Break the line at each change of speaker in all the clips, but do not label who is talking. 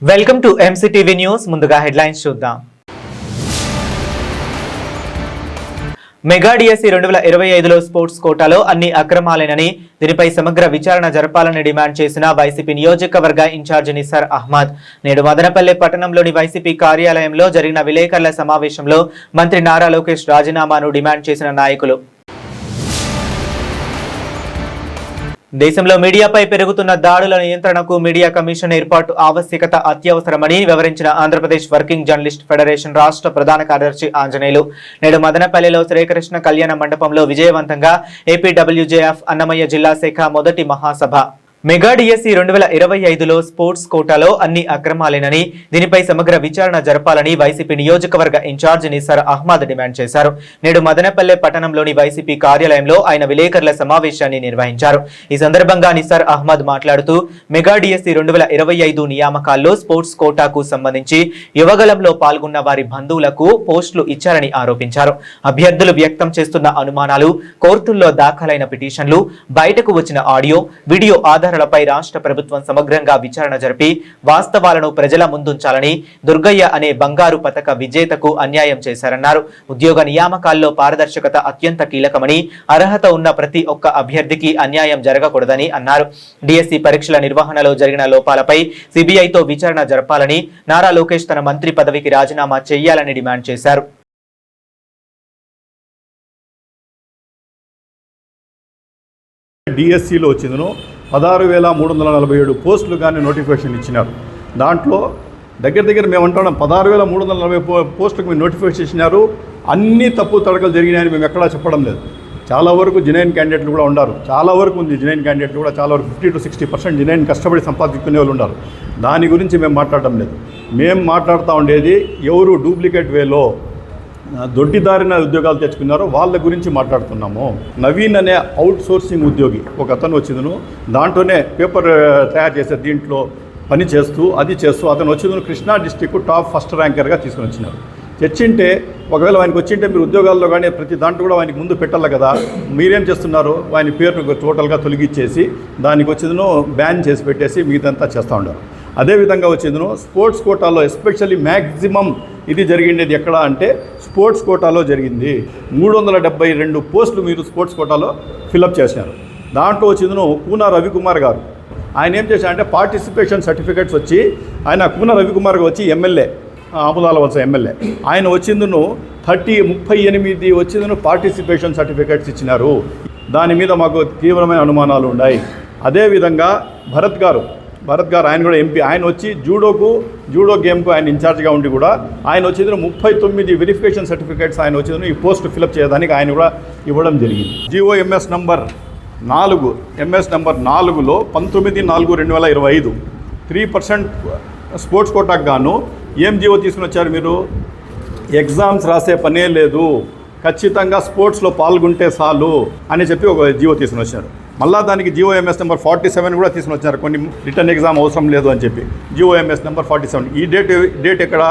Welcome to MCTV news. ముందుగా headlines చూద్దాం. Mega DSC 2025లో sports కోటాలో అన్ని అక్రమాలేనని, దీనిపై సమగ్ర విచారణ జరపాలని డిమాండ్ చేసిన వైసీపీ నియోజకవర్గ ఇన్ఛార్జి నిసార్ అహ్మద్ నేడు మదనపల్లె పట్టణంలోని వైసీపీ కార్యాలయంలో జరిగిన విలేకరుల సమావేశంలో మంత్రి నారా లోకేష్ రాజీనామాను డిమాండ్ చేసిన నాయకులు. దేశంలో మీడియాపై పెరుగుతున్న దాడుల నియంత్రణకు మీడియా కమిషన్ ఏర్పాటు ఆవశ్యకత అత్యవసరమని వివరించిన ఆంధ్రప్రదేశ్ వర్కింగ్ జర్నలిస్ట్ ఫెడరేషన్ రాష్ట్ర ప్రధాన కార్యదర్శి ఆంజనేయులు నేడు మదనపల్లిలో శ్రీకృష్ణ కళ్యాణ మండపంలో విజయవంతంగా ఏపీడబ్ల్యూజేఎఫ్ అన్నమయ్య జిల్లా శాఖ మొదటి మహాసభ. మెగా డిఎస్సి 2025లో స్పోర్ట్స్ కోటాలో అన్ని అక్రమాలేనని, దీనిపై సమగ్ర విచారణ జరపాలని వైసీపీ నియోజకవర్గ ఇన్ఛార్జి నిసార్ అహ్మద్ డిమాండ్ చేశారు. నేడు మదనపల్లె పట్టణంలోని వైసీపీ కార్యాలయంలో ఆయన విలేకరుల సమావేశాన్ని నిర్వహించారు. ఈ సందర్భంగా నిసార్ అహ్మద్ మాట్లాడుతూ మెగా డిఎస్సి 2025 నియామకాల్లో స్పోర్ట్స్ కోటాకు సంబంధించి యువగలంలో పాల్గొన్న వారి బంధువులకు పోస్టులు ఇచ్చారని ఆరోపించారు. అభ్యర్థులు వ్యక్తం చేస్తున్న అనుమానాలు, కోర్టుల్లో దాఖలైన పిటిషన్లు, బయటకు వచ్చిన ఆడియో, వీడియో ఆధారాలపై రాష్ట్ర ప్రభుత్వం సమగ్రంగా విచారణ జరిపి వాస్తవాలను ప్రజల ముందుంచాలని, దుర్గయ్య అనే బంగారు పతక విజేతకు అన్యాయం చేశారన్నారు. ఉద్యోగ నియామకాల్లో పారదర్శకత అత్యంత కీలకమని, అర్హత ఉన్న ప్రతి ఒక్క అభ్యర్థికి అన్యాయం జరగకూడదని అన్నారు. డిఎస్సి పరీక్షల నిర్వహణలో జరిగిన లోపాలపై సిబిఐతో విచారణ జరపాలని, నారా లోకేష్ తన మంత్రి పదవికి రాజీనామా చేయాలని డిమాండ్ చేశారు.
డిఎస్సిలో వచ్చిందను 16,347 పోస్టులు కానీ నోటిఫికేషన్ ఇచ్చినారు. దాంట్లో దగ్గర మేము అంటున్నాం 16,340 పోస్టులకు మీరు నోటిఫికేషన్ ఇచ్చినారు. అన్ని తప్పు తడకలు జరిగినాయని మేము ఎక్కడా చెప్పడం లేదు. చాలా వరకు జెన్యూన్ క్యాండిడేట్లు కూడా ఉన్నారు. చాలా వరకు ఉంది జెన్యూన్ క్యాండిడేట్లు కూడా చాలా వరకు 50 to 60% జెన్యూన్ కష్టపడి సంపాదించుకునే వాళ్ళు ఉన్నారు. దాని గురించి మేము మాట్లాడడం లేదు. మేము మాట్లాడుతూ ఉండేది ఎవరు డూప్లికేట్ వేలో దొడ్డిదారిన ఉద్యోగాలు తెచ్చుకున్నారో వాళ్ళ గురించి మాట్లాడుతున్నాము. నవీన్ అనే అవుట్ సోర్సింగ్ ఉద్యోగి ఒక అతను వచ్చిందను, దాంట్లోనే పేపర్ తయారు చేసే దీంట్లో పని చేస్తూ అతను వచ్చిందను కృష్ణా డిస్టిక్ టాప్ ఫస్ట్ ర్యాంకర్గా తీసుకుని వచ్చినారు. తెచ్చింటే ఒకవేళ ఆయనకు వచ్చింటే మీరు ఉద్యోగాల్లో కానీ ప్రతి దాంట్లో కూడా ఆయనకి ముందు పెట్టాలి కదా. మీరేం చేస్తున్నారు, ఆయన పేరును టోటల్గా తొలగించేసి దానికి వచ్చిందను బ్యాన్ చేసి పెట్టేసి మిగతాంతా చేస్తూ ఉన్నారు. అదేవిధంగా వచ్చిందను స్పోర్ట్స్ కోటాలో ఎస్పెషల్లీ మ్యాక్సిమం ఇది జరిగిండేది ఎక్కడ అంటే స్పోర్ట్స్ కోటాలో జరిగింది. 372 పోస్టులు మీరు స్పోర్ట్స్ కోటాలో ఫిలప్ చేసినారు. దాంట్లో వచ్చిందను కూన రవికుమార్ గారు. ఆయన ఏం చేశారంటే పార్టిసిపేషన్ సర్టిఫికేట్స్ వచ్చి ఆయన కూన రవికుమార్ గారు వచ్చి ఎమ్మెల్యే ఆముదాల వలస ఎమ్మెల్యే ఆయన వచ్చిందను 38 వచ్చిందను పార్టిసిపేషన్ సర్టిఫికేట్స్ ఇచ్చినారు. దాని మీద మాకు తీవ్రమైన అనుమానాలు ఉన్నాయి. అదేవిధంగా భరత్ గారు ఆయన కూడా ఎంపీ. ఆయన వచ్చి జూడో గేమ్కు ఆయన ఇన్ఛార్జ్గా ఉండి కూడా ఆయన వచ్చేది 39 వెరిఫికేషన్ సర్టిఫికేట్స్ ఆయన వచ్చేది ఈ పోస్ట్ ఫిలప్ చేయడానికి ఆయన కూడా ఇవ్వడం జరిగింది. జిఓఎంఎస్ నంబర్ 4 4లో 19/4/2025 3% స్పోర్ట్స్ కోటాకు గాను ఏం జీవో తీసుకుని వచ్చారు మీరు? ఎగ్జామ్స్ రాసే పనే లేదు, ఖచ్చితంగా స్పోర్ట్స్లో పాల్గొంటే చాలు అని చెప్పి ఒక జీవో తీసుకుని వచ్చారు. మళ్ళా దానికి జిఓఎంఎస్ నెంబర్ 47 కూడా తీసుకుని వచ్చారు. కొన్ని రిటర్న్ ఎగ్జామ్ అవసరం లేదు అని చెప్పి జిఓఎంఎస్ నెంబర్ 47. ఈ డేట్ ఎక్కడ?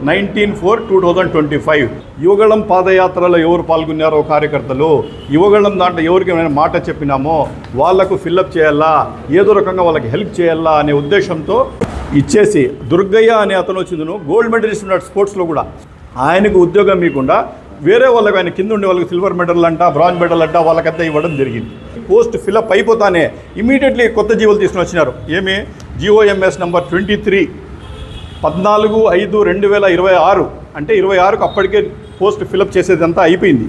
19/4/2025. యువగళం పాదయాత్రలో ఎవరు పాల్గొన్నారో కార్యకర్తలు, యువగళం దాంట్లో ఎవరికి ఏమైనా మాట చెప్పినామో వాళ్లకు ఫిల్అప్ చేయాలా, ఏదో రకంగా వాళ్ళకి హెల్ప్ చేయాలా అనే ఉద్దేశంతో ఇచ్చేసి దుర్గయ్య అనే అతను వచ్చిందను గోల్డ్ మెడలిస్ట్ ఉన్నాడు స్పోర్ట్స్లో కూడా. ఆయనకు ఉద్యోగం ఇవ్వకుండా వేరే వాళ్ళకి ఆయన కింద ఉండే వాళ్ళకి సిల్వర్ మెడల్ అంట, బ్రాంజ్ మెడల్ అంట వాళ్ళకంతా ఇవ్వడం జరిగింది. పోస్ట్ ఫిలప్ అయిపోతానే ఇమీడియట్లీ కొత్త జీవోలు తీసుకుని వచ్చినారు. ఏమి? జిఓఎంఎస్ నెంబర్ 23 14/5/2026 అంటే 26కు అప్పటికే పోస్ట్ ఫిలప్ చేసేదంతా అయిపోయింది.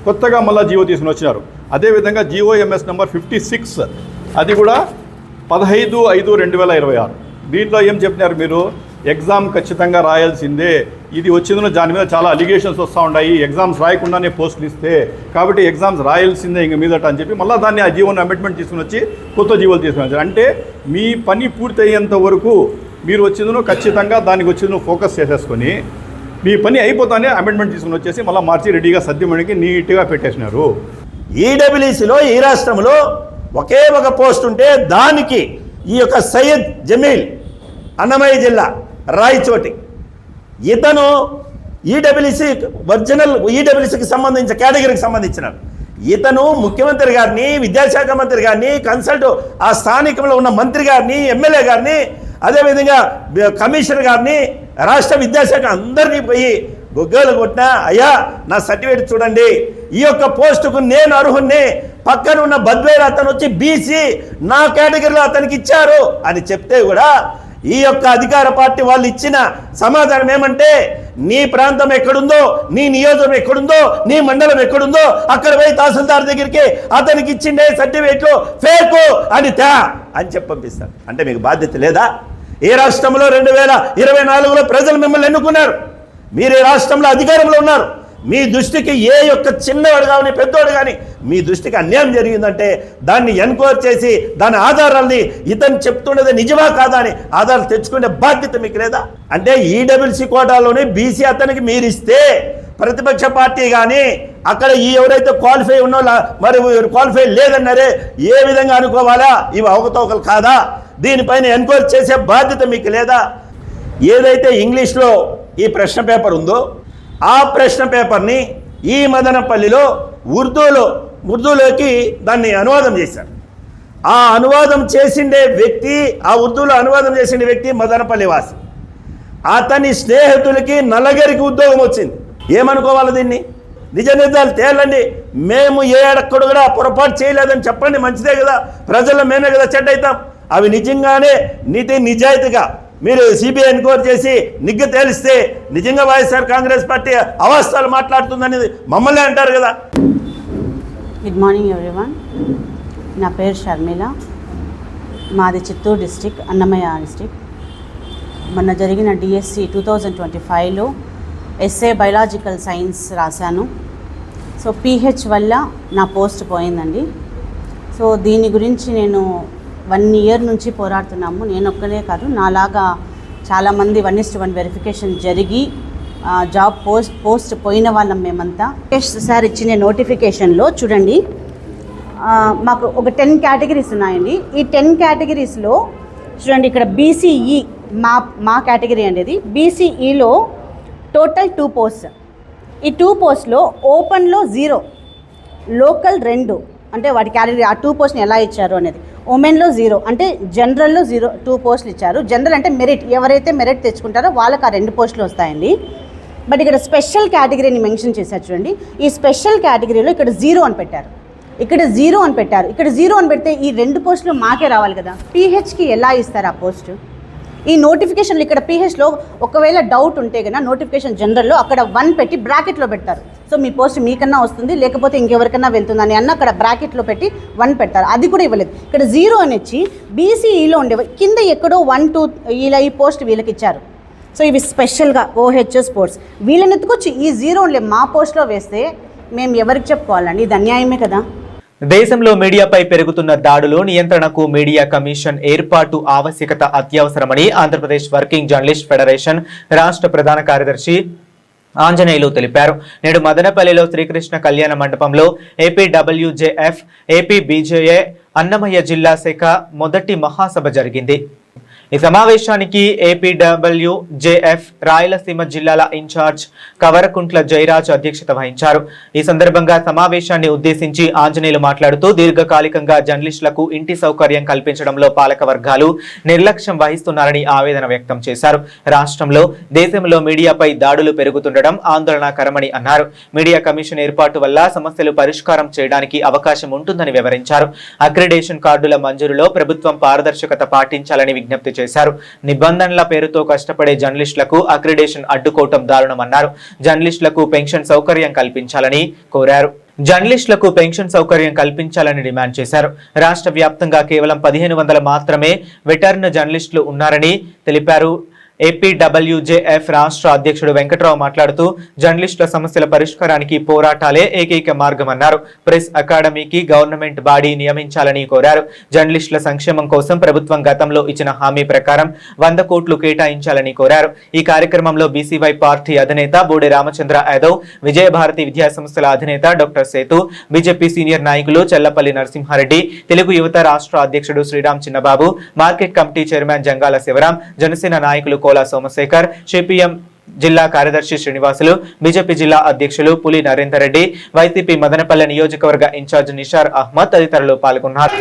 కొత్తగా మళ్ళీ జీవో తీసుకుని వచ్చినారు. అదేవిధంగా జిఓఎంఎస్ నెంబర్ 56 అది కూడా 15/5/2026. దీంట్లో ఏం చెప్పినారు మీరు? ఎగ్జామ్ ఖచ్చితంగా రాయాల్సిందే. ఇది వచ్చిందో దాని మీద చాలా అలిగేషన్స్ వస్తూ ఉన్నాయి. ఎగ్జామ్స్ రాయకుండానే పోస్టులు ఇస్తే కాబట్టి ఎగ్జామ్స్ రాయాల్సిందే ఇంక మీదట అని చెప్పి మళ్ళీ దాన్ని ఆ జీవోని అమెండ్మెంట్ తీసుకుని వచ్చి కొత్త జీవోలు తీసుకుని వచ్చారు. అంటే మీ పని పూర్తి అయ్యేంత వరకు మీరు వచ్చిందో ఖచ్చితంగా దానికి వచ్చిందో ఫోకస్ చేసేసుకొని మీ పని అయిపోతానే అమెండ్మెంట్ తీసుకుని వచ్చేసి మళ్ళీ మార్చి రెడీగా సద్యమణికి నీట్గా పెట్టేసినారు.
ఈడబ్ల్యూసీలో ఈ రాష్ట్రంలో ఒకే ఒక పోస్ట్ ఉంటే దానికి ఈ యొక్క సయ్యద్ జమీల్ అన్నమయ్య జిల్లా రాయచోటి ఇతను ఈడబ్ల్యూసీ ఒరిజినల్ ఈడబ్ల్యూసీకి సంబంధించిన కేటగిరీకి సంబంధించిన ఇతను ముఖ్యమంత్రి గారిని, విద్యాశాఖ మంత్రి గారిని, కన్సల్ట్ ఆ స్థానికంలో ఉన్న మంత్రి గారిని, ఎమ్మెల్యే గారిని అదేవిధంగా కమిషనర్ గారిని, రాష్ట్ర విద్యాశాఖ అందరినీ పోయి గొగ్గలు కొట్టినా, అయ్యా నా సర్టిఫికేట్ చూడండి, ఈ యొక్క పోస్టుకు నేను అర్హుణ్ణి, పక్కన ఉన్న బద్వేలు అతను వచ్చి బీసీ, నా కేటగిరీలో అతనికి ఇచ్చారు అని చెప్తే కూడా ఈ యొక్క అధికార పార్టీ వాళ్ళు ఇచ్చిన సమాధానం ఏమంటే, నీ ప్రాంతం ఎక్కడుందో, నీ నియోజకవర్గం ఎక్కడుందో, నీ మండలం ఎక్కడుందో అక్కడ పోయి తహసీల్దార్ దగ్గరికి అతనికి ఇచ్చిండే సర్టిఫికేట్లు ఫేకు అని అని చెప్పి పంపిస్తారు. అంటే మీకు బాధ్యత లేదా? ఏ రాష్ట్రంలో 2024లో ప్రజలు మిమ్మల్ని ఎన్నుకున్నారు, మీరు ఈ రాష్ట్రంలో అధికారంలో ఉన్నారు. మీ దృష్టికి ఏ యొక్క చిన్నవాడు కానీ పెద్దవాడు కానీ మీ దృష్టికి అన్యాయం జరిగిందంటే దాన్ని ఎన్క్వైరీ చేసి దాని ఆధారాల్ని ఇతను చెప్తున్నది నిజమా కాదా అని ఆధారాలు తెచ్చుకునే బాధ్యత మీకు లేదా? అంటే ఈడబ్ల్యూసీ కోటాలోనే బీసీ అతనికి మీరు ఇస్తే ప్రతిపక్ష పార్టీ కానీ అక్కడ ఈ ఎవరైతే క్వాలిఫై ఉన్నో మరి క్వాలిఫై లేదన్నారే ఏ విధంగా అనుకోవాలా? ఇవి అవకతవకలు కాదా? దీనిపైన ఎన్క్వైరీ చేసే బాధ్యత మీకు లేదా? ఏదైతే ఇంగ్లీష్లో ఈ ప్రశ్న పేపర్ ఉందో ఆ ప్రశ్న పేపర్ని ఈ మదనపల్లిలో ఉర్దూలోకి దాన్ని అనువాదం చేశారు. ఆ అనువాదం చేసిండే వ్యక్తి, ఆ ఉర్దూలో అనువాదం చేసిండే వ్యక్తి మదనపల్లి వాసి. అతని స్నేహితులకి నలుగురికి ఉద్యోగం వచ్చింది. ఏమనుకోవాలి దీన్ని? నిజ నిజాలు తేలండి. మేము ఎక్కడు కూడా పొరపాటు చేయలేదని చెప్పండి, మంచిదే కదా, ప్రజల్లో మేమే కదా చెడ్డ అవుతాం. అవి నిజంగానే నిజాయితీగా మీరు సిబిఐ ఎన్క్వైరీ చేసి నిగ్గు తేలిస్తే నిజంగా వైఎస్ఆర్ కాంగ్రెస్ పార్టీ అవాస్తవాలు మాట్లాడుతుందని మమ్మల్ని అంటారు కదా.
Good morning everyone. నా పేరు షర్మిల, మాది చిత్తూరు డిస్టిక్, అన్నమయ్య డిస్టిక్. మొన్న జరిగిన డిఎస్సి 2025లో ఎస్ఏ బయాలజికల్ సైన్స్ రాశాను. సో పీహెచ్ వల్ల నా పోస్ట్ పోయిందండి. సో దీని గురించి నేను 1 year నుంచి పోరాడుతున్నాము. నేను ఒక్కనే కాదు, నాలాగా చాలామంది 1:1 వెరిఫికేషన్ జరిగి జాబ్ పోస్ట్ పోయిన వాళ్ళం మేమంతా. సార్ ఇచ్చిన నోటిఫికేషన్లో చూడండి, మాకు ఒక 10 కేటగిరీస్ ఉన్నాయండి. ఈ 10 కేటగిరీస్లో చూడండి, ఇక్కడ బీసీఈ మా కేటగిరీ అనేది. బీసీఈలో టోటల్ 2 పోస్ట్. ఈ 2 పోస్ట్లో ఓపెన్లో 0, లోకల్ 2, అంటే వాటి కేటగిరీ ఆ 2 పోస్ట్ని ఎలా ఇచ్చారు అనేది. ఉమెన్లో 0, అంటే జనరల్లో 0, 2 పోస్టులు ఇచ్చారు. జనరల్ అంటే మెరిట్, ఎవరైతే మెరిట్ తెచ్చుకుంటారో వాళ్ళకి ఆ 2 పోస్టులు వస్తాయండి. బట్ ఇక్కడ స్పెషల్ కేటగిరీని మెన్షన్ చేశారు చూడండి. ఈ స్పెషల్ కేటగిరీలో ఇక్కడ 0 అని పెట్టారు, ఇక్కడ 0 అని పెట్టారు. ఇక్కడ 0 అని పెడితే ఈ 2 పోస్టులు మాకే రావాలి కదా. పీహెచ్కి ఎలా ఇస్తారు ఆ పోస్టు? ఈ నోటిఫికేషన్లో ఇక్కడ పీహెచ్లో ఒకవేళ డౌట్ ఉంటే కన్నా నోటిఫికేషన్ జనరల్లో అక్కడ 1 పెట్టి బ్రాకెట్లో పెడతారు. సో మీ పోస్ట్ మీకన్నా వస్తుంది, లేకపోతే ఇంకెవరికన్నా వెళ్తుందని అన్న అక్కడ బ్రాకెట్లో పెట్టి 1 పెడతారు. అది కూడా ఇవ్వలేదు. ఇక్కడ 0 అని ఇచ్చి బీసీఈలో ఉండే కింద ఎక్కడో 1, 2 ఇలా ఈ పోస్ట్ వీళ్ళకి ఇచ్చారు. సో ఇవి స్పెషల్గా ఓహెచ్ స్పోర్ట్స్ వీళ్ళని ఎత్తుకొచ్చి ఈ 0 మా పోస్ట్లో వేస్తే మేము ఎవరికి చెప్పుకోవాలండి? ఇది అన్యాయమే కదా.
దేశంలో మీడియాపై పెరుగుతున్న దాడులు నియంత్రణకు మీడియా కమిషన్ ఏర్పాటు ఆవశ్యకత అత్యవసరమని ఆంధ్రప్రదేశ్ వర్కింగ్ జర్నలిస్ట్ ఫెడరేషన్ రాష్ట్ర ప్రధాన కార్యదర్శి ఆంజనేయులు తెలిపారు. నేడు మదనపల్లిలో శ్రీకృష్ణ కళ్యాణ మండపంలో ఏపీడబ్ల్యూజేఎఫ్, ఏపీబీజేఏ అన్నమయ్య జిల్లా శాఖ మొదటి మహాసభ జరిగింది. ఈ సమావేశానికి ఏపీడబ్ల్యూజేఎఫ్ రాయలసీమ జిల్లాల ఇన్ఛార్జ్ కవరకుంట్ల జయరాజ్ అధ్యక్షత వహించారు. ఈ సందర్భంగా సమావేశాన్ని ఉద్దేశించి ఆంజనేయులు మాట్లాడుతూ దీర్ఘకాలికంగా జర్నలిస్టులకు ఇంటి సౌకర్యం కల్పించడంలో పాలక వర్గాలు నిర్లక్ష్యం వహిస్తున్నారని ఆవేదన వ్యక్తం చేశారు. రాష్ట్రంలో, దేశంలో మీడియాపై దాడులు పెరుగుతుండడం ఆందోళనకరమని అన్నారు. మీడియా కమిషన్ ఏర్పాటు వల్ల సమస్యలు పరిష్కారం చేయడానికి అవకాశం ఉంటుందని వివరించారు. అక్రిడేషన్ కార్డుల మంజూరులో ప్రభుత్వం పారదర్శకత పాటించాలని విజ్ఞప్తి చేశారు. నిబంధనల పేరుతో కష్టపడే జర్నలిస్టులకు అక్రిడేషన్ అడ్డుకోవటం దారుణమన్నారు. జర్నలిస్టులకు పెన్షన్ సౌకర్యం కల్పించాలని కోరారు. జర్నలిస్టులకు పెన్షన్ సౌకర్యం కల్పించాలని డిమాండ్ చేశారు. రాష్ట్ర వ్యాప్తంగా కేవలం 1500 మాత్రమే వెటర్న్ జర్నలిస్టులు ఉన్నారని తెలిపారు. ఏపీడబ్ల్యూజేఎఫ్ రాష్ట్ర అధ్యక్షుడు వెంకట్రావు మాట్లాడుతూ జర్నలిస్టుల సమస్యల పరిష్కారానికి పోరాటాలే ఏకైక మార్గమన్నారు. ప్రెస్ అకాడమీకి గవర్నమెంట్ బాడీ నియమించాలని కోరారు. జర్నలిస్టుల సంక్షేమం కోసం ప్రభుత్వం గతంలో ఇచ్చిన హామీ ప్రకారం 100 కోట్లు కేటాయించాలని కోరారు. ఈ కార్యక్రమంలో బీసీవై పార్టీ అధినేత బోడే రామచంద్ర యాదవ్, విజయభారతి విద్యా సంస్థల అధినేత డాక్టర్ సేతు, బీజేపీ సీనియర్ నాయకులు చెల్లపల్లి నరసింహారెడ్డి, తెలుగు యువత రాష్ట్ర అధ్యక్షుడు Sriram Chinnababu, market committee chairman Jangala Sivaram, Janasena నాయకులు కోలా సోమశేఖర్, సిపిఎం జిల్లా కార్యదర్శి శ్రీనివాసులు, బీజేపీ జిల్లా అధ్యక్షులు పులి నరేందర్ రెడ్డి, వైసీపీ మదనపల్లె నియోజకవర్గ ఇన్ఛార్జ్ నిషార్ అహ్మద్ తదితరులు పాల్గొన్నారు.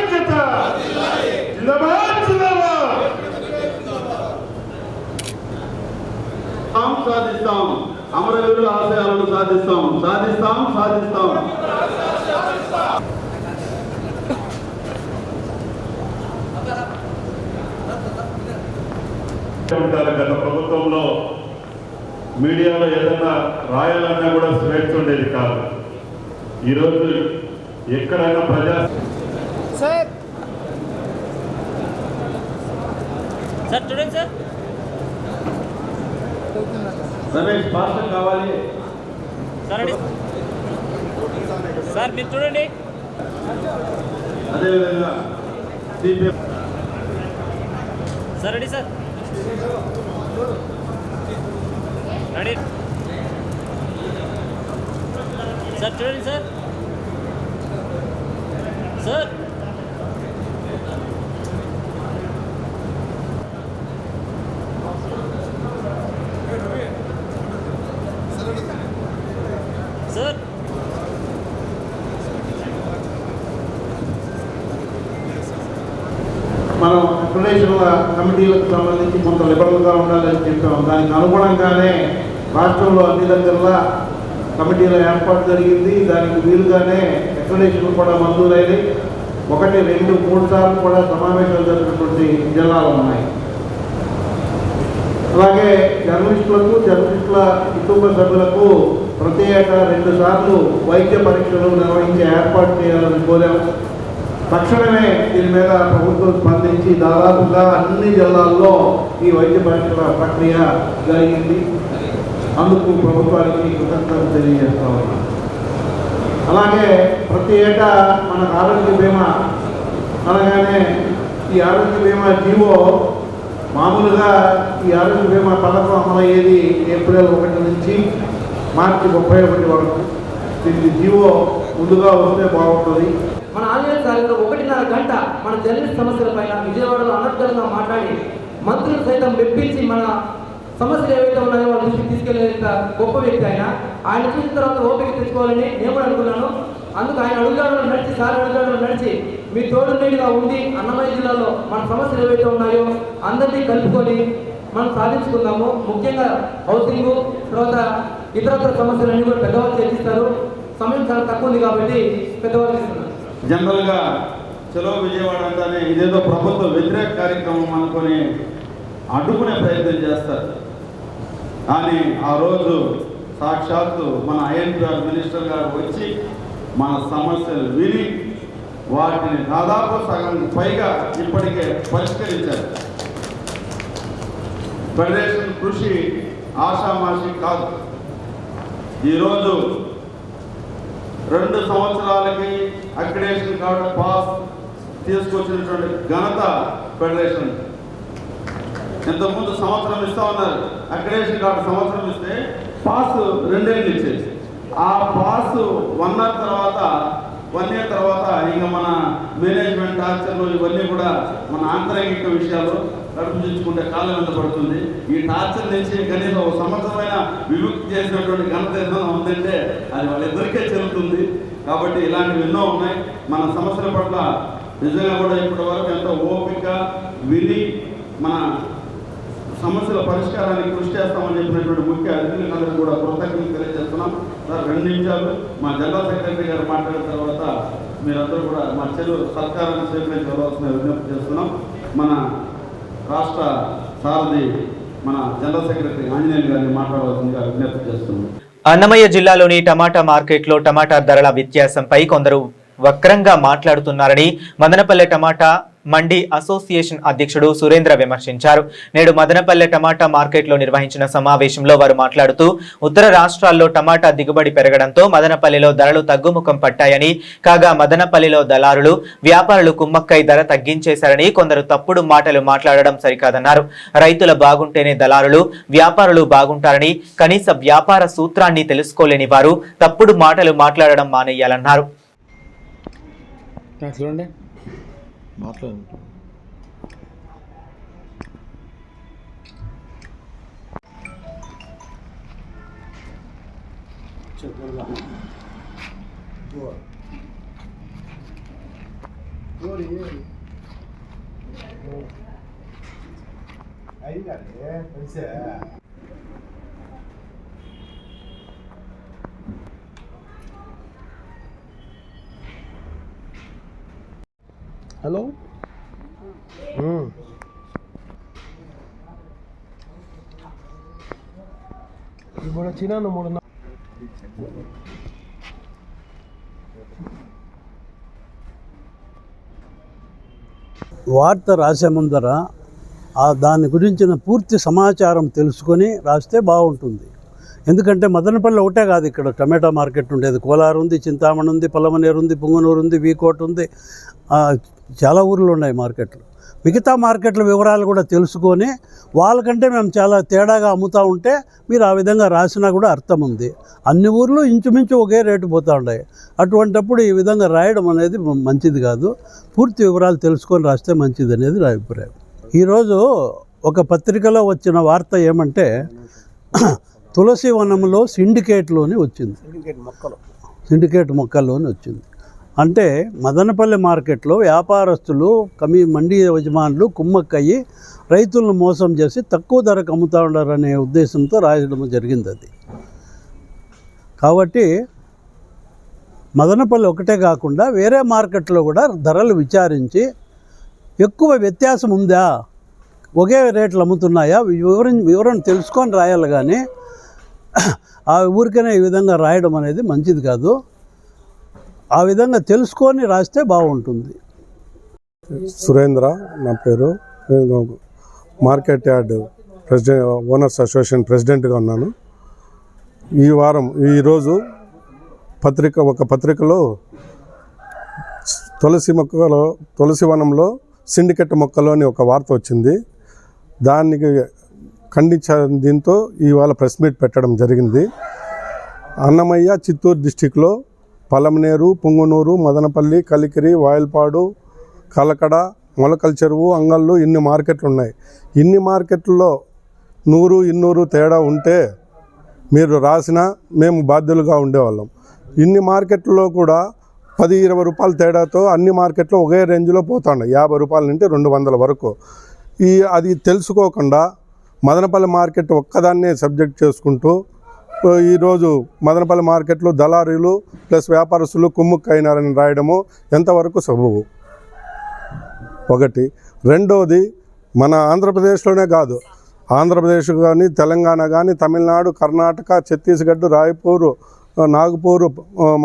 సాధిస్తాం, అమరవీరుల ఆశయాలను సాధిస్తాం.
గత ప్రభుత్వంలో మీడియాలో ఏదైనా రాయాలన్నా కూడా స్వేచ్ఛ ఉండేది కాదు. ఈరోజు ఎక్కడైనా ప్రజా
సార్ చూడండి
రమేష్ భాష కావాలి
సార్ మీరు చూడండి.
అదేవిధంగా
sir ready sir ready sir చూడండి సార్ సార్ సార్
మనం అక్రిడేషన్ల కమిటీలకు సంబంధించి కొంత లిబరల్గా ఉండాలని చెప్పాం. దానికి అనుగుణంగానే రాష్ట్రంలో అన్ని దగ్గరలా కమిటీల ఏర్పాటు జరిగింది. దానికి వీలుగానే అక్రిడేషన్ కూడా మంజూరైనవి. 1, 2, 3 సార్లు కూడా సమావేశాలు జరిగినటువంటి జిల్లాలు ఉన్నాయి. అలాగే జర్నలిస్టుల కుటుంబ సభ్యులకు ప్రతి ఏటా 2 సార్లు వైద్య పరీక్షలు నిర్వహించే ఏర్పాటు చేయాలని కోరాము. తక్షణమే దీని మీద ప్రభుత్వం స్పందించి దాదాపుగా అన్ని జిల్లాల్లో ఈ వైద్య పరీక్షల ప్రక్రియ జరిగింది. అందుకు ప్రభుత్వానికి కృతజ్ఞతలు తెలియజేస్తా ఉన్నాం. అలాగే ప్రతి ఏటా మనకు ఆరోగ్య బీమా అనగానే ఈ ఆరోగ్య బీమా జీవో మామూలుగా ఈ ఆరోగ్య బీమా పథకం అమలయ్యేది ఏప్రిల్ 1 నుంచి మార్చి 31 వరకు. దీనికి జీవో ముందుగా వస్తే బాగుంటుంది.
మన ఆంజనేయ సార్తో 1.5 గంట మన జర్నలిస్ట్ సమస్యల పైన విజయవాడలో అనర్గళంగా మాట్లాడి మంత్రులు సైతం మెప్పించి మన సమస్యలు ఏవైతే ఉన్నాయో వాళ్ళ దృష్టికి తీసుకెళ్లేంత గొప్ప వ్యక్తి ఆయన చూసిన తర్వాత ఓపిక తెచ్చుకోవాలని నేను కూడా అనుకున్నాను. అందుకు ఆయన అడుగుజాడలో నడిచి మీ తోడు నీడిగా ఉండి అన్నమయ్య జిల్లాలో మన సమస్యలు ఏవైతే ఉన్నాయో అందరినీ కలుపుకొని మనం సాధించుకుందాము. ముఖ్యంగా హౌసింగ్ తర్వాత ఇతరత్ర సమస్యలన్నీ కూడా పెద్దవాళ్ళు చర్చిస్తారు. సమయం చాలా తక్కువ ఉంది కాబట్టి పెద్దవాళ్ళు ఇస్తున్నారు.
జనరల్గా చలో విజయవాడ అంటానే ఇదేదో ప్రభుత్వ వ్యతిరేక కార్యక్రమం అనుకొని అడ్డుకునే ప్రయత్నం చేస్తారు. కానీ ఆ రోజు సాక్షాత్తు మన ఐఎన్పిఆర్ మినిస్టర్ గారు వచ్చి మన సమస్యలు విని వాటిని దాదాపు సగం పైగా ఇప్పటికే పరిష్కరించారు. ఫెడరేషన్ కృషి ఆషామాషి కాదు. ఈరోజు 2 సంవత్సరాలకి అక్రిడేషన్ కార్డు పాస్ తీసుకొచ్చినటువంటి ఘనత ఫెడరేషన్. ఇంతకుముందు సంవత్సరం ఇస్తా ఉన్నారు. అక్రిడేషన్ కార్డు సంవత్సరం ఇస్తే పాస్ 2 ఏళ్ళు ఇచ్చేది. ఆ పాస్ 1 ఇయర్ తర్వాత ఇంకా మన మేనేజ్మెంట్ టార్చర్లు ఇవన్నీ కూడా మన ఆంతరంగిక విషయాలు నడిపించుకుంటే కాలం ఎంత పడుతుంది. ఈ టార్చర్ నుంచి కనీసం 1 సంవత్సరమైన విముక్తి చేసినటువంటి ఘనత ఏదైనా ఉందంటే అది వాళ్ళిద్దరికే చెల్లుతుంది. కాబట్టి ఇలాంటివి ఎన్నో ఉన్నాయి. మన సమస్యల పట్ల నిజంగా కూడా ఇప్పటి వరకు ఎంతో ఓపిక విని మన సమస్యల పరిష్కారానికి కృషి చేస్తామని చెప్పినటువంటి ముఖ్య అతిథులందరికీ కూడా కృతజ్ఞతలు తెలియజేస్తున్నాం. సార్ 2 నిమిషాలు మా జనరల్ సెక్రటరీ గారు మాట్లాడిన తర్వాత మీరందరూ కూడా మా చెరువు సత్కారాన్ని స్వీకరించవలసిన విజ్ఞప్తి చేస్తున్నాం. మన రాష్ట్ర సారథి మన జనరల్ సెక్రటరీ ఆంజనేయులు గారిని మాట్లాడవలసిందిగా విజ్ఞప్తి చేస్తున్నాం.
అన్నమయ్య జిల్లాలోని టమాటా మార్కెట్లో టమాటా ధరల వ్యత్యాసంపై కొందరు వక్రంగా మాట్లాడుతున్నారని మదనపల్లె టమాటా మండి అసోసియేషన్ అధ్యక్షుడు సురేంద్ర విమర్శించారు. నేడు మదనపల్లె టమాటా మార్కెట్లో నిర్వహించిన సమావేశంలో వారు మాట్లాడుతూ ఉత్తర రాష్ట్రాల్లో టమాటా దిగుబడి పెరగడంతో మదనపల్లెలో ధరలు తగ్గుముఖం పట్టాయని, కాగా మదనపల్లెలో దళారులు వ్యాపారులు కుమ్మక్కై ధర తగ్గించేశారని కొందరు తప్పుడు మాటలు మాట్లాడడం సరికాదన్నారు. రైతుల బాగుంటేనే దళారులు వ్యాపారులు బాగుంటారని, కనీస వ్యాపార సూత్రాన్ని తెలుసుకోలేని వారు తప్పుడు మాటలు మాట్లాడడం మానేయాలన్నారు.
హలో ఇప్పుడు చిన్న 3 వార్త రాసే ముందర దాని గురించిన పూర్తి సమాచారం తెలుసుకొని రాస్తే బాగుంటుంది. ఎందుకంటే మదనపల్లి ఒకటే కాదు, ఇక్కడ టమాటా మార్కెట్ ఉండేది, కోలారు ఉంది, చింతామణి ఉంది, పల్లమనేరు ఉంది, పుంగనూరు ఉంది, వీకోట్ ఉంది, చాలా ఊర్లు ఉన్నాయి మార్కెట్లు. మిగతా మార్కెట్ల వివరాలు కూడా తెలుసుకొని వాళ్ళకంటే మేము చాలా తేడాగా అమ్ముతూ ఉంటే మీరు ఆ విధంగా రాసినా కూడా అర్థం ఉంది. అన్ని ఊర్లు ఇంచుమించు ఒకే రేటు పోతూ ఉన్నాయి. అటువంటప్పుడు ఈ విధంగా రాయడం అనేది మంచిది కాదు. పూర్తి వివరాలు తెలుసుకొని రాస్తే మంచిది అనేది నా అభిప్రాయం. ఈరోజు ఒక పత్రికలో వచ్చిన వార్త ఏమంటే తులసి వనంలో సిండికేట్లోని వచ్చింది, సిండికేట్ మొక్కల్లోని వచ్చింది. అంటే మదనపల్లి మార్కెట్లో వ్యాపారస్తులు మండీ యజమానులు కుమ్మక్కయ్యి రైతులను మోసం చేసి తక్కువ ధరకు అమ్ముతూ ఉండారనే ఉద్దేశంతో రాయడం జరిగింది అది. కాబట్టి మదనపల్లి ఒకటే కాకుండా వేరే మార్కెట్లో కూడా ధరలు విచారించి ఎక్కువ వ్యత్యాసం ఉందా, ఒకే రేట్లు అమ్ముతున్నాయా, వివరణ తెలుసుకొని రాయాలి. కానీ ఆ ఊరికనే ఈ విధంగా రాయడం అనేది మంచిది కాదు. ఆ విధంగా తెలుసుకొని రాస్తే బాగుంటుంది.
సురేంద్ర నా పేరు. నేను మార్కెట్ యార్డ్ ఓనర్స్ అసోసియేషన్ ప్రెసిడెంట్గా ఉన్నాను. ఈరోజు ఒక పత్రికలో తులసి వనంలో సిండికేట్ మొక్కలోని ఒక వార్త వచ్చింది. దానికి దీంతో ఇవాళ ప్రెస్ మీట్ పెట్టడం జరిగింది. అన్నమయ్య, చిత్తూరు డిస్టిక్లో పలమనేరు, పుంగనూరు, మదనపల్లి, కలికిరి, వాయల్పాడు, కలకడ, మొలకల చెరువు, అంగళ్ళు ఇన్ని మార్కెట్లు ఉన్నాయి. ఇన్ని మార్కెట్లలో 100, 200 తేడా ఉంటే మీరు రాసినా మేము బాధ్యులుగా ఉండేవాళ్ళం. ఇన్ని మార్కెట్లలో కూడా 10-20 రూపాయల తేడాతో అన్ని మార్కెట్లో ఒకే రేంజ్లో పోతున్నాయి, 50 రూపాయల నుండి 200 వరకు. అది తెలుసుకోకుండా మదనపల్లి మార్కెట్ ఒక్కదాన్నే సబ్జెక్ట్ చేసుకుంటూ ఈరోజు మదనపల్లి మార్కెట్లో దళారీలు ప్లస్ వ్యాపారస్తులు కుమ్ముక్కైనారని రాయడము ఎంతవరకు సబబు? ఒకటి. రెండోది, మన ఆంధ్రప్రదేశ్లోనే కాదు, ఆంధ్రప్రదేశ్ కానీ, తెలంగాణ కానీ, తమిళనాడు, కర్ణాటక, ఛత్తీస్గఢ్, రాయ్పూర్, నాగపూర్,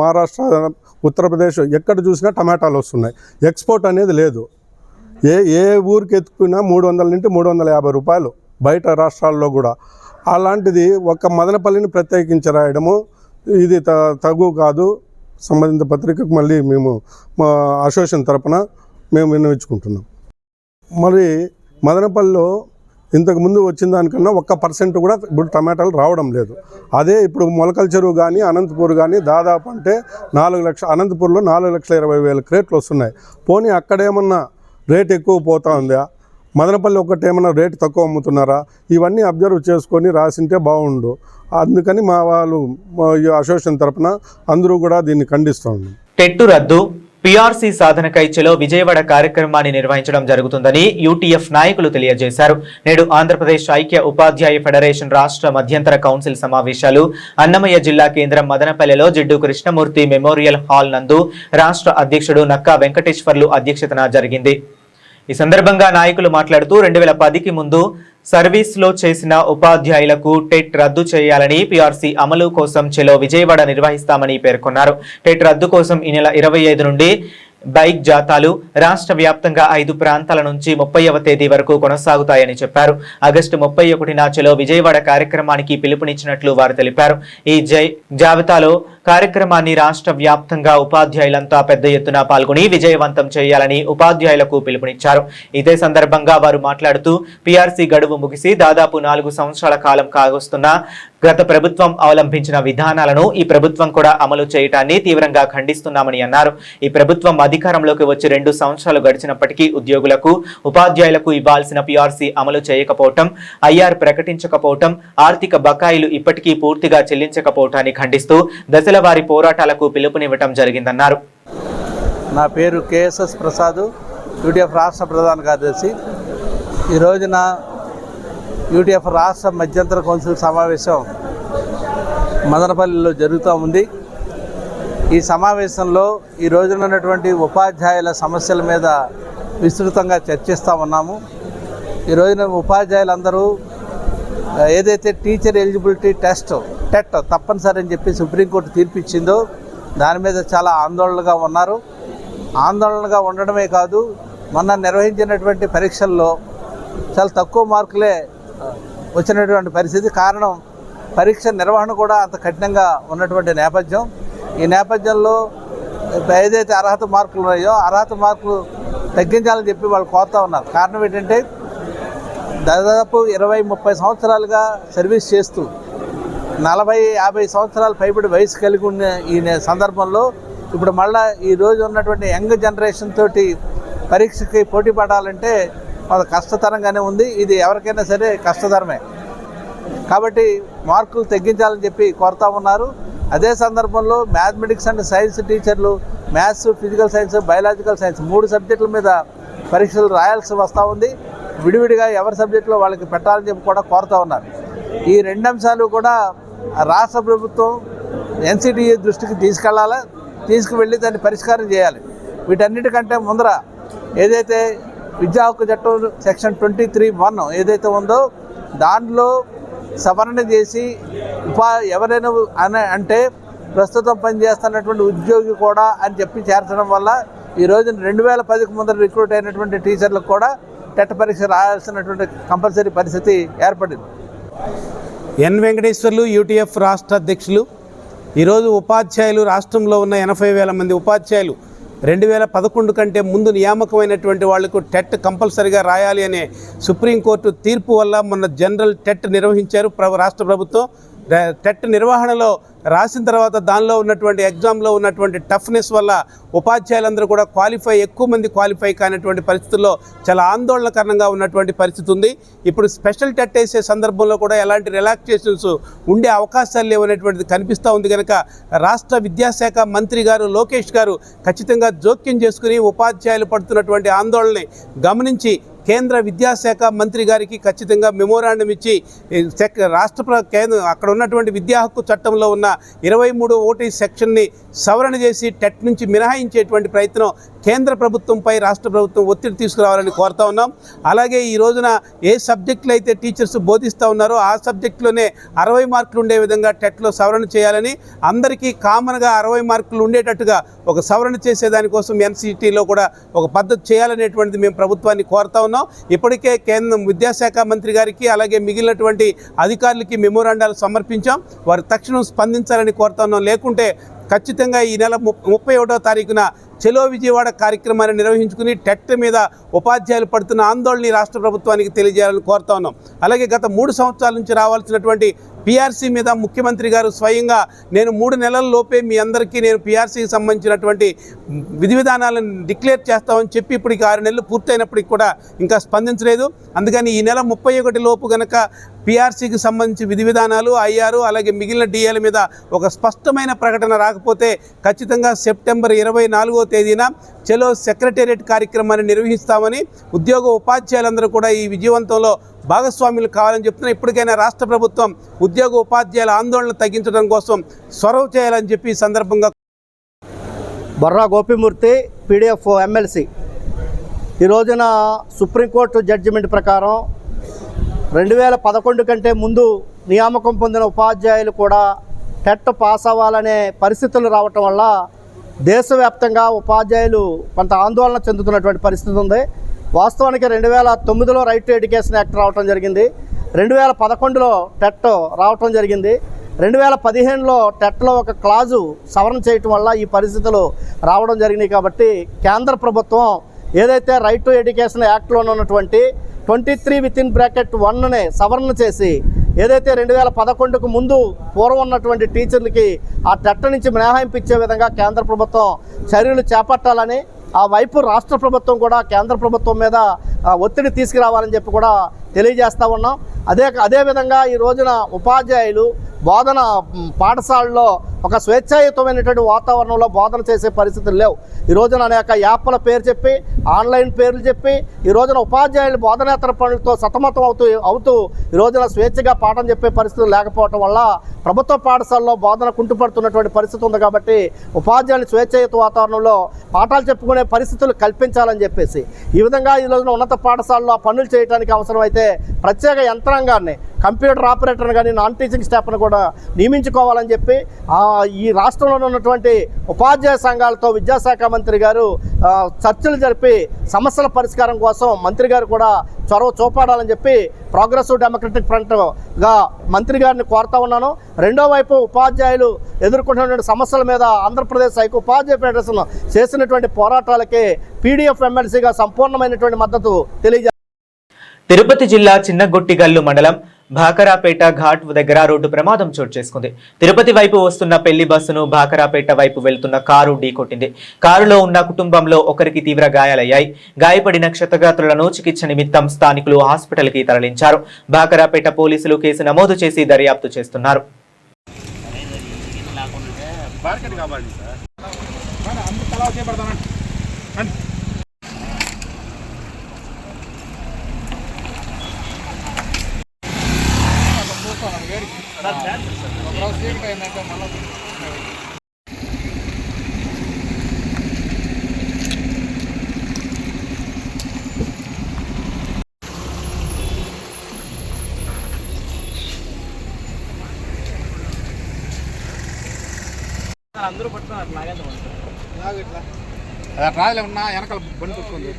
మహారాష్ట్ర, ఉత్తరప్రదేశ్ ఎక్కడ చూసినా టమాటాలు వస్తున్నాయి. ఎక్స్పోర్ట్ అనేది లేదు. ఏ ఊరికి ఎత్తుకున్నా 300 నుండి 350 రూపాయలు బయట రాష్ట్రాల్లో కూడా. అలాంటిది ఒక మదనపల్లిని ప్రత్యేకించి రాయడము ఇది తగు కాదు. సంబంధిత పత్రికకు మళ్ళీ మేము మా అసోసియేషన్ తరపున మేము విన్నవించుకుంటున్నాం. మరి మదనపల్లిలో ఇంతకుముందు వచ్చిన దానికన్నా 1% కూడా ఇప్పుడు టమాటాలు రావడం లేదు. అదే ఇప్పుడు మొలకల చెరువు కానీ, అనంతపూర్ కానీ దాదాపు అంటే 4 లక్షల, అనంతపూర్లో 4,20,000 క్రేట్లు వస్తున్నాయి. పోనీ అక్కడేమన్నా రేట్ ఎక్కువ పోతా ఉందా, మదనపల్లి ఒకటేమన్నా రేటు తక్కువ అమ్ముతున్నారా, ఇవన్నీ అబ్జర్వ్ చేసుకొని రాసింటే బాగుండు. అందుకని మా వాళ్ళు అసోసియేషన్ తరపున అందరూ కూడా దీన్ని ఖండిస్తూ ఉన్నారు.
టెట్టు రద్దు, పీఆర్సీ సాధనకై చలో విజయవాడ కార్యక్రమాన్ని నిర్వహించడం జరుగుతుందని యూటీఎఫ్ నాయకులు తెలియజేశారు. నేడు ఆంధ్రప్రదేశ్ ఐక్య ఉపాధ్యాయ ఫెడరేషన్ రాష్ట్ర మధ్యంతర కౌన్సిల్ సమావేశాలు అన్నమయ్య జిల్లా కేంద్రం మదనపల్లెలో జిడ్డు కృష్ణమూర్తి మెమోరియల్ హాల్ నందు రాష్ట్ర అధ్యక్షుడు నక్కా వెంకటేశ్వర్లు అధ్యక్షతన జరిగింది. ఈ సందర్భంగా నాయకులు మాట్లాడుతూ 2010కి ముందు సర్వీస్లో చేసిన ఉపాధ్యాయులకు టెట్ రద్దు చేయాలని, పీఆర్సీ అమలు కోసం చెలో విజయవాడ నిర్వహిస్తామని పేర్కొన్నారు. టెట్ రద్దు కోసం ఈ నెల 25 నుండి బైక్ జాతాలు రాష్ట్ర వ్యాప్తంగా 5 ప్రాంతాల నుంచి 30వ తేదీ వరకు కొనసాగుతాయని చెప్పారు. ఆగస్టు 31న చెలో విజయవాడ కార్యక్రమానికి పిలుపునిచ్చినట్లు వారు తెలిపారు. ఈ జాబితాలో కార్యక్రమాన్ని రాష్ట్ర వ్యాప్తంగా ఉపాధ్యాయులంతా పెద్ద ఎత్తున పాల్గొని విజయవంతం చేయాలని ఉపాధ్యాయులకు పిలుపునిచ్చారు. ఇదే సందర్భంగా వారు మాట్లాడుతూ పీఆర్సీ గడువు ముగిసి దాదాపు 4 సంవత్సరాల కాలం కాగొస్తున్నా గత ప్రభుత్వం అవలంబించిన విధానాలను ఈ ప్రభుత్వం కూడా అమలు చేయటాన్ని తీవ్రంగా ఖండిస్తున్నామని అన్నారు. ఈ ప్రభుత్వం అధికారంలోకి వచ్చి 2 సంవత్సరాలు గడిచినప్పటికీ ఉద్యోగులకు, ఉపాధ్యాయులకు ఇవ్వాల్సిన పీఆర్సీ అమలు చేయకపోవటం, ఐఆర్ ప్రకటించకపోవటం, ఆర్థిక బకాయిలు ఇప్పటికీ పూర్తిగా చెల్లించకపోవటాన్ని ఖండిస్తూ దశల వారి పోరాటాలకు పిలుపునివ్వటం జరిగిందన్నారు.
నా పేరు కేఎస్ఎస్ ప్రసాద్, యూటీఎఫ్ రాష్ట్ర ప్రధాన కార్యదర్శి. ఈ రోజున యూటీఎఫ్ రాష్ట్ర మధ్యంతర కౌన్సిల్ సమావేశం మదనపల్లిలో జరుగుతూ ఉంది. ఈ సమావేశంలో ఈ రోజున ఉన్నటువంటి ఉపాధ్యాయుల సమస్యల మీద విస్తృతంగా చర్చిస్తూ ఉన్నాము. ఈ రోజున ఉపాధ్యాయులందరూ ఏదైతే టీచర్ ఎలిజిబిలిటీ టెట్ తప్పనిసరి అని చెప్పి సుప్రీంకోర్టు తీర్పు ఇచ్చిందో దాని మీద చాలా ఆందోళనగా ఉన్నారు. ఆందోళనగా ఉండడమే కాదు, మొన్న నిర్వహించినటువంటి పరీక్షల్లో చాలా తక్కువ మార్కులే వచ్చినటువంటి పరిస్థితి. కారణం పరీక్ష నిర్వహణ కూడా అంత కఠినంగా ఉన్నటువంటి నేపథ్యం. ఈ నేపథ్యంలో ఏదైతే అర్హత మార్కులు ఉన్నాయో అర్హత మార్కులు తగ్గించాలని చెప్పి వాళ్ళు కోరుతూ ఉన్నారు. కారణం ఏంటంటే దాదాపు 20-30 సంవత్సరాలుగా సర్వీస్ చేస్తూ 40-50 సంవత్సరాల పైబడి వయసు కలిగి ఉన్న ఈ సందర్భంలో ఇప్పుడు మళ్ళీ ఈ రోజు ఉన్నటువంటి యంగ్ జనరేషన్ తోటి పరీక్షకి పోటీ పడాలంటే అది కష్టతరంగానే ఉంది. ఇది ఎవరికైనా సరే కష్టతరమే. కాబట్టి మార్కులు తగ్గించాలని చెప్పి కోరుతూ ఉన్నారు. అదే సందర్భంలో మ్యాథమెటిక్స్ అండ్ సైన్స్ టీచర్లు maths, physical science, biological science 3 సబ్జెక్టుల మీద పరీక్షలు రాయాల్సి వస్తూ ఉంది. విడివిడిగా ఎవరి సబ్జెక్టులో వాళ్ళకి పెట్టాలని చెప్పి కూడా కోరుతూ ఉన్నారు. ఈ 2 అంశాలు కూడా రాష్ట్ర ప్రభుత్వం ఎన్సిటిఈ దృష్టికి తీసుకువెళ్ళి దాన్ని పరిష్కారం చేయాలి. వీటన్నిటికంటే ముందర ఏదైతే విద్యా హక్కు చట్టం సెక్షన్ 23(1) ఏదైతే ఉందో దానిలో సవరణ చేసి ఎవరైనా అంటే ప్రస్తుతం పనిచేస్తున్నటువంటి ఉద్యోగి కూడా అని చెప్పి చేర్చడం వల్ల ఈ రోజు 2010కు ముందర రిక్రూట్ అయినటువంటి టీచర్లకు కూడా టెట్ పరీక్ష రాయాల్సినటువంటి కంపల్సరీ పరిస్థితి ఏర్పడింది.
ఎన్ వెంకటేశ్వర్లు, యూటీఎఫ్ రాష్ట్ర అధ్యక్షులు. ఈరోజు ఉపాధ్యాయులు రాష్ట్రంలో ఉన్న 80,000 మంది ఉపాధ్యాయులు 2011 కంటే ముందు నియామకమైనటువంటి వాళ్లకు టెట్ కంపల్సరీగా రాయాలి అనే సుప్రీంకోర్టు తీర్పు వల్ల మొన్న జనరల్ టెట్ నిర్వహించారు రాష్ట్ర ప్రభుత్వం. టెట్ నిర్వహణలో రాసిన తర్వాత దానిలో ఉన్నటువంటి ఎగ్జామ్లో ఉన్నటువంటి టఫ్నెస్ వల్ల ఉపాధ్యాయులందరూ కూడా ఎక్కువ మంది క్వాలిఫై కానటువంటి పరిస్థితుల్లో చాలా ఆందోళనకరంగా ఉన్నటువంటి పరిస్థితి ఉంది. ఇప్పుడు స్పెషల్ టెట్ వేసే సందర్భంలో కూడా ఎలాంటి రిలాక్సేషన్స్ ఉండే అవకాశాలు లేవనేటువంటిది కనిపిస్తూ ఉంది. కనుక రాష్ట్ర విద్యాశాఖ మంత్రి గారు లోకేష్ గారు ఖచ్చితంగా జోక్యం చేసుకుని ఉపాధ్యాయులు పడుతున్నటువంటి ఆందోళనని గమనించి కేంద్ర విద్యాశాఖ మంత్రి గారికి ఖచ్చితంగా మెమోరాండం ఇచ్చి అక్కడ ఉన్నటువంటి విద్యా హక్కు చట్టంలో ఉన్న 23(1) సెక్షన్ని సవరణ చేసి టెట్ నుంచి మినహాయించేటువంటి ప్రయత్నం కేంద్ర ప్రభుత్వంపై రాష్ట్ర ప్రభుత్వం ఒత్తిడి తీసుకురావాలని కోరుతా ఉన్నాం. అలాగే ఈ రోజున ఏ సబ్జెక్టులు అయితే టీచర్స్ బోధిస్తూ ఉన్నారో ఆ సబ్జెక్టులోనే 60 మార్కులు ఉండే విధంగా టెట్లో సవరణ చేయాలని, అందరికీ కామన్గా 60 మార్కులు ఉండేటట్టుగా ఒక సవరణ చేసేదానికోసం ఎన్సిటీలో కూడా ఒక పద్ధతి చేయాలనేటువంటిది మేము ప్రభుత్వాన్ని కోరుతా ఉన్నాం. ఇప్పటికే కేంద్ర విద్యాశాఖ మంత్రి గారికి అలాగే మిగిలినటువంటి అధికారులకి మెమోరాండాలు సమర్పించాం. వారు తక్షణం స్పందించాలని కోరుతా ఉన్నాం. లేకుంటే ఖచ్చితంగా ఈ నెల 31వ తారీఖున చలో విజయవాడ కార్యక్రమాన్ని నిర్వహించుకుని టెట్ మీద ఉపాధ్యాయులు పడుతున్న ఆందోళనని రాష్ట్ర ప్రభుత్వానికి తెలియజేయాలని కోరుతా ఉన్నాం. అలాగే గత 3 సంవత్సరాల నుంచి రావాల్సినటువంటి పిఆర్సీ మీద ముఖ్యమంత్రి గారు స్వయంగా నేను 3 నెలల లోపే మీ అందరికీ నేను పిఆర్సీకి సంబంధించినటువంటి విధి విధానాలను డిక్లేర్ చేస్తామని చెప్పి ఇప్పటికి 6 నెలలు పూర్తయినప్పటికి కూడా ఇంకా స్పందించలేదు. అందుకని ఈ నెల 31 లోపు కనుక పిఆర్సీకి సంబంధించి విధి విధానాలు, ఐఆర్ అలాగే మిగిలిన డిఏల మీద ఒక స్పష్టమైన ప్రకటన రాకపోతే ఖచ్చితంగా సెప్టెంబర్ 24వ తేదీన చలో సెక్రటేరియట్ కార్యక్రమాన్ని నిర్వహిస్తామని ఉద్యోగ ఉపాధ్యాయులందరూ కూడా ఈ విజయవంతంలో భాగస్వాములు కావాలని చెప్తున్నా. ఇప్పటికైనా రాష్ట్ర ప్రభుత్వం ఉద్యోగ ఉపాధ్యాయుల ఆందోళన తగ్గించడం కోసం చొరవ చేయాలని చెప్పి ఈ సందర్భంగా
బొర్రా గోపిమూర్తి, పీడీఎఫ్ ఎమ్మెల్సీ. ఈ రోజున సుప్రీంకోర్టు జడ్జిమెంట్ ప్రకారం 2011 కంటే ముందు నియామకం పొందిన ఉపాధ్యాయులు కూడా టెట్ పాస్ అవ్వాలనే పరిస్థితులు రావటం వల్ల దేశవ్యాప్తంగా ఉపాధ్యాయులు కొంత ఆందోళన చెందుతున్నటువంటి పరిస్థితి ఉంది. వాస్తవానికి 2009లో రైట్ టు ఎడ్యుకేషన్ యాక్ట్ రావటం జరిగింది. 2011లో టెట్ రావటం జరిగింది. 2015లో టెట్లో ఒక క్లాజు సవరణ చేయటం వల్ల ఈ పరిస్థితులు రావడం జరిగినాయి. కాబట్టి కేంద్ర ప్రభుత్వం ఏదైతే రైట్ టు ఎడ్యుకేషన్ యాక్ట్లో ఉన్నటువంటి 23(1)ని సవరణ చేసి ఏదైతే 2011కు ముందు పూర్వం ఉన్నటువంటి టీచర్లకి ఆ టెట్ నుంచి మినహాయింపు ఇచ్చే విధంగా కేంద్ర ప్రభుత్వం చర్యలు చేపట్టాలని, ఆ వైపు రాష్ట్ర ప్రభుత్వం కూడా కేంద్ర ప్రభుత్వం మీద ఒత్తిడి తీసుకురావాలని చెప్పి కూడా తెలియజేస్తూ ఉన్నాం. అదేవిధంగా ఈ రోజున ఉపాధ్యాయులు బోధన పాఠశాలలో ఒక స్వేచ్ఛాయుతమైనటువంటి వాతావరణంలో బోధన చేసే పరిస్థితులు లేవు. ఈ రోజున అనేక యాప్ల పేరు చెప్పి, ఆన్లైన్ పేర్లు చెప్పి ఈ రోజున ఉపాధ్యాయులు బోధనేతర పనులతో సతమతం అవుతూ ఈ రోజున స్వేచ్ఛగా పాఠం చెప్పే పరిస్థితులు లేకపోవటం వల్ల ప్రభుత్వ పాఠశాలలో బోధన కుంటుపడుతున్నటువంటి పరిస్థితి ఉంది. కాబట్టి ఉపాధ్యాయులు స్వేచ్ఛాయుత వాతావరణంలో పాఠాలు చెప్పుకునే పరిస్థితులు కల్పించాలని చెప్పేసి ఈ విధంగా ఈ రోజున ఉన్నత పాఠశాలలో పనులు చేయడానికి అవసరమైతే ప్రత్యేక యంత్రాంగాన్ని, కంప్యూటర్ ఆపరేటర్ని కానీ నాన్ టీచింగ్ స్టాఫ్ను కూడా నియమించుకోవాలని చెప్పి ఈ రాష్ట్రంలో ఉన్నటువంటి ఉపాధ్యాయ సంఘాలతో విద్యాశాఖ మంత్రి గారు చర్చలు జరిపి సమస్యల పరిష్కారం కోసం మంత్రి గారు కూడా చొరవ చూపాడాలని చెప్పి ప్రోగ్రెసివ్ డెమోక్రటిక్ ఫ్రంట్గా మంత్రి గారిని కోరుతా ఉన్నాను. రెండో వైపు ఉపాధ్యాయులు ఎదుర్కొంటున్నటువంటి సమస్యల మీద ఆంధ్రప్రదేశ్ ఐక్య ఉపాధ్యాయ ఫెడరేషన్ చేసినటువంటి పోరాటాలకి పీడీఎఫ్ ఎమ్మెల్సీగా సంపూర్ణమైనటువంటి మద్దతు తెలియజేస్తారు.
తిరుపతి జిల్లా చిన్నగొట్టిగల్లు మండలం భాకరాపేట ఘాట్ దగ్గర రోడ్డు ప్రమాదం చోటు చేసుకుంది. తిరుపతి వైపు వస్తున్న పెళ్లి బస్సును భాకరాపేట వైపు వెళ్తున్న కారు ఢీకొట్టింది. కారులో ఉన్న కుటుంబంలో ఒకరికి తీవ్ర గాయాలయ్యాయి. గాయపడిన క్షతగాత్రులను చికిత్స నిమిత్తం స్థానికులు హాస్పిటల్కి తరలించారు. భాకరాపేట పోలీసులు కేసు నమోదు చేసి దర్యాప్తు చేస్తున్నారు.
అందరూ పట్టుకున్నారు రాదులే ఉన్నా వెనకాల బండి కొట్టుకుంది.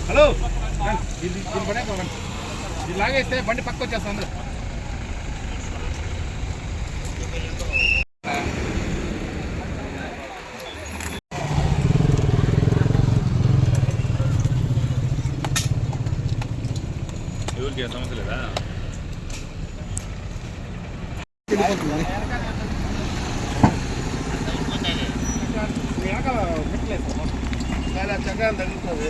హలో దీని పడే ఇది లాగేస్తే బండి పక్క వచ్చేస్తాం అందరూ. ఎవరికి సమస్య లేదా? చక్రం తగ్గుతుంది.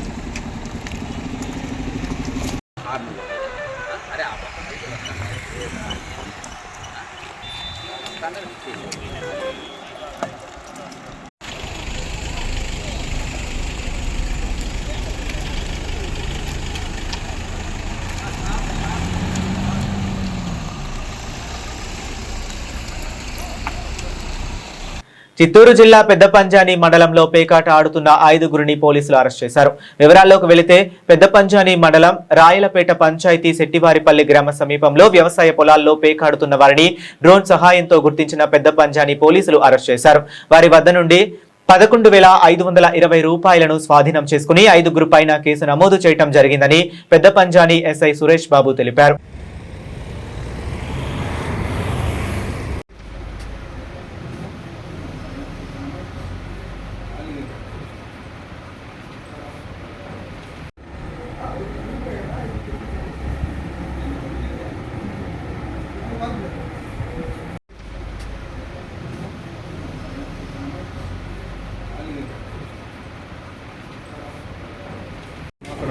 చిత్తూరు జిల్లా పెద్దపంజాని మండలంలో పేకాట ఆడుతున్న 5గురిని పోలీసులు అరెస్ట్ చేశారు. వివరాల్లోకి వెళితే పెద్దపంజాని మండలం రాయలపేట పంచాయతీ శెట్టివారిపల్లి గ్రామ సమీపంలో వ్యవసాయ పొలాల్లో పేకాడుతున్న వారిని డ్రోన్ సహాయంతో గుర్తించిన పెద్దపంజాని పోలీసులు అరెస్ట్ చేశారు. వారి వద్ద నుండి 11,520 రూపాయలను స్వాధీనం చేసుకుని 5గురు పైన కేసు నమోదు చేయడం జరిగిందని పెద్దపంజాని ఎస్ఐ సురేష్ బాబు తెలిపారు.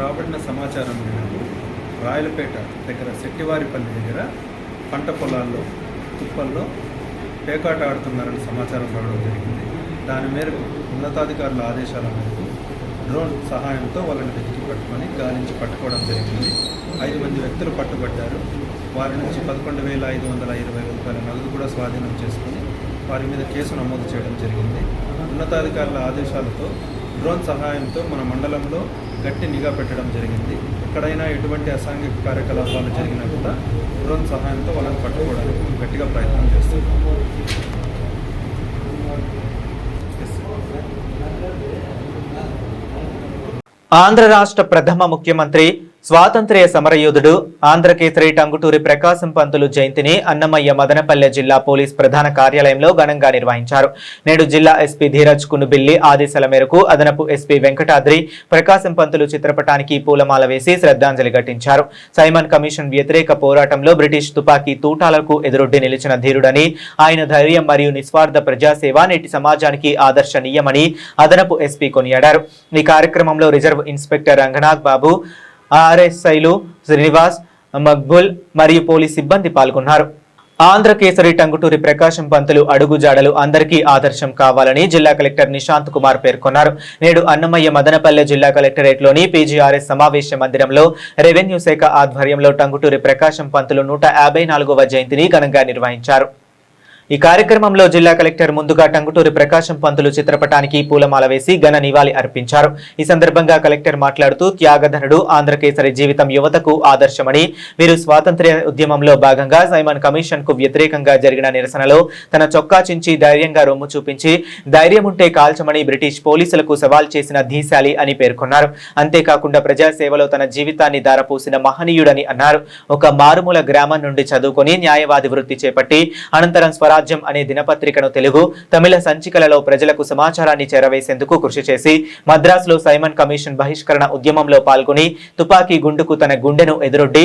రాబడిన సమాచారం మేరకు రాయలపేట దగ్గర శెట్టివారిపల్లి దగ్గర పంట పొలాల్లో తుప్పల్లో పేకాట ఆడుతున్నారని సమాచారం రావడం జరిగింది. దాని మేరకు ఉన్నతాధికారుల ఆదేశాల మేరకు డ్రోన్ సహాయంతో వాళ్ళని వెతికి పట్టుకొని గాలించి పట్టుకోవడం జరిగింది. 5 మంది వ్యక్తులు పట్టుబడ్డారు. వారి నుంచి 11,520 రూపాయల నగదు కూడా స్వాధీనం చేసుకుని వారి మీద కేసు నమోదు చేయడం జరిగింది. ఉన్నతాధికారుల ఆదేశాలతో డ్రోన్ సహాయంతో మన మండలంలో గట్టి నిఘా పెట్టడం జరిగింది. ఎక్కడైనా ఎటువంటి అసాంఘిక కార్యకలాపాలు జరిగినా కూడా డ్రోన్ సహాయంతో వాళ్ళని పట్టుకోవడానికి గట్టిగా ప్రయత్నం చేస్తున్నాం.
ఆంధ్ర రాష్ట్ర ప్రథమ ముఖ్యమంత్రి స్వాతంత్ర్య సమరయోధుడు ఆంధ్రకేసరి టంగుటూరి ప్రకాశం పంతులు జయంతిని అన్నమయ్య మదనపల్లె జిల్లా పోలీస్ ప్రధాన కార్యాలయంలో ఘనంగా నిర్వహించారు. నేడు జిల్లా ఎస్పీ ధీరజ్ కునుబిల్లి ఆదేశాల మేరకు అదనపు ఎస్పీ వెంకటాద్రి ప్రకాశం పంతులు చిత్రపటానికి పూలమాల వేసి శ్రద్ధాంజలి ఘటించారు. సైమన్ కమిషన్ వ్యతిరేక పోరాటంలో బ్రిటిష్ తుపాకీ తూటాలకు ఎదురొడ్డి నిలిచిన ధీరుడని, ఆయన ధైర్యం మరియు నిస్వార్థ ప్రజాసేవ నేటి సమాజానికి ఆదర్శనీయమని అదనపు ఎస్పీ కొనియాడారు. ఈ కార్యక్రమంలో రిజర్వ్ ఇన్స్పెక్టర్ రంగనాథ్ బాబు, ఆర్ఎస్ఐలు శ్రీనివాస్, మక్బుల్ మరియు పోలీస్ సిబ్బంది పాల్గొన్నారు. ఆంధ్రకేసరి టంగుటూరి ప్రకాశం పంతులు అడుగుజాడలు అందరికీ ఆదర్శం కావాలని జిల్లా కలెక్టర్ నిశాంత్ కుమార్ పేర్కొన్నారు. నేడు అన్నమయ్య మదనపల్లె జిల్లా కలెక్టరేట్లోని పీజీఆర్ఎస్ సమావేశ మందిరంలో రెవెన్యూ శాఖ ఆధ్వర్యంలో టంగుటూరి ప్రకాశం పంతులు 154వ జయంతిని ఘనంగా నిర్వహించారు. ఈ కార్యక్రమంలో జిల్లా కలెక్టర్ ముందుగా టంగుటూరి ప్రకాశం పంతులు చిత్రపటానికి పూలమాల వేసి ఘన నివాళి అర్పించారు. ఈ సందర్భంగా కలెక్టర్ మాట్లాడుతూ, త్యాగధనుడు ఆంధ్రకేసరి జీవితం యువతకు ఆదర్శమని, వీరు స్వాతంత్ర్య ఉద్యమంలో భాగంగా సైమన్ కమిషన్ కు వ్యతిరేకంగా జరిగిన నిరసనలో తన చొక్కా చించి ధైర్యంగా రొమ్ము చూపించి ధైర్యముంటే కాల్చమని బ్రిటిష్ పోలీసులకు సవాల్ చేసిన ధీశాలి అని పేర్కొన్నారు. అంతేకాకుండా ప్రజాసేవలో తన జీవితాన్ని దారపోసిన మహనీయుడని అన్నారు. ఒక మారుమూల గ్రామం నుండి చదువుకొని న్యాయవాది వృత్తి చేపట్టి అనంతరం స్వరాజ్యం అనే దినపత్రికను తెలుగు, తమిళ సంచికలలో ప్రజలకు సమాచారాన్ని చేరవేసేందుకు కృషి చేసి మద్రాసులో సైమన్ కమిషన్ బహిష్కరణ ఉద్యమంలో పాల్గొని తుపాకీ గుండుకు తన గుండెను ఎదురొడ్డి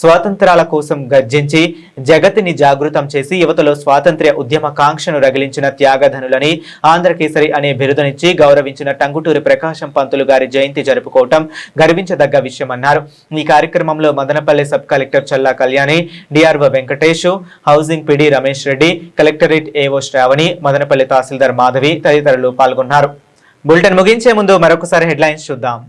స్వాతంత్రాల కోసం గర్జించి జగతిని జాగృతం చేసి యువతలో స్వాతంత్ర్య ఉద్యమ కాంక్షను రగిలించిన త్యాగధనులని, ఆంధ్రకేసరి అనే బిరుదునిచ్చి గౌరవించిన టంగుటూరి ప్రకాశం పంతులు గారి జయంతి జరుపుకోవటం గర్వించదగ్గ విషయమన్నారు. ఈ కార్యక్రమంలో Madanapalle sub collector Challa Kalyani, DRO Venkatesh, housing PD Ramesh Reddy, collectorate AO Sravani, Madanapalle tahsildar Madhavi తదితరులు పాల్గొన్నారు. బులెటిన్ ముగించే ముందు మరొకసారి హెడ్లైన్స్ చూద్దాం.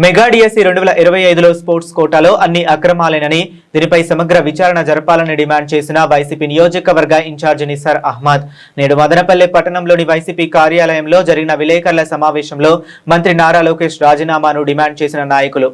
మెగా డిఎస్సి 2025లో స్పోర్ట్స్ కోటాలో అన్ని అక్రమాలేనని, దీనిపై సమగ్ర విచారణ జరపాలని డిమాండ్ చేసిన వైసీపీ నియోజకవర్గ ఇన్ఛార్జి నిసార్ అహ్మద్. నేడు మదనపల్లె పట్టణంలోని వైసీపీ కార్యాలయంలో జరిగిన విలేకరుల సమావేశంలో మంత్రి నారా లోకేష్ రాజీనామాను డిమాండ్ చేసిన నాయకులు.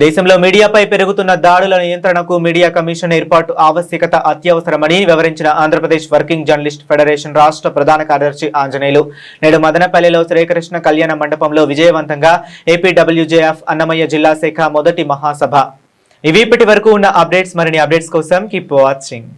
దేశంలో మీడియాపై పెరుగుతున్న దాడుల నియంత్రణకు మీడియా కమిషన్ ఏర్పాటు ఆవశ్యకత అత్యవసరమని వివరించిన ఆంధ్రప్రదేశ్ వర్కింగ్ జర్నలిస్ట్ ఫెడరేషన్ రాష్ట్ర ప్రధాన కార్యదర్శి ఆంజనేయులు. నేడు మదనపల్లిలో శ్రీకృష్ణ కళ్యాణ మండపంలో విజయవంతంగా ఏపీడబ్ల్యూజేఎఫ్ అన్నమయ్య జిల్లా శాఖ మొదటి మహాసభ. ఇవి ఇప్పటి వరకు ఉన్న అప్డేట్స్. మరిన్ని అప్డేట్స్ కోసం కీప్ వాచింగ్.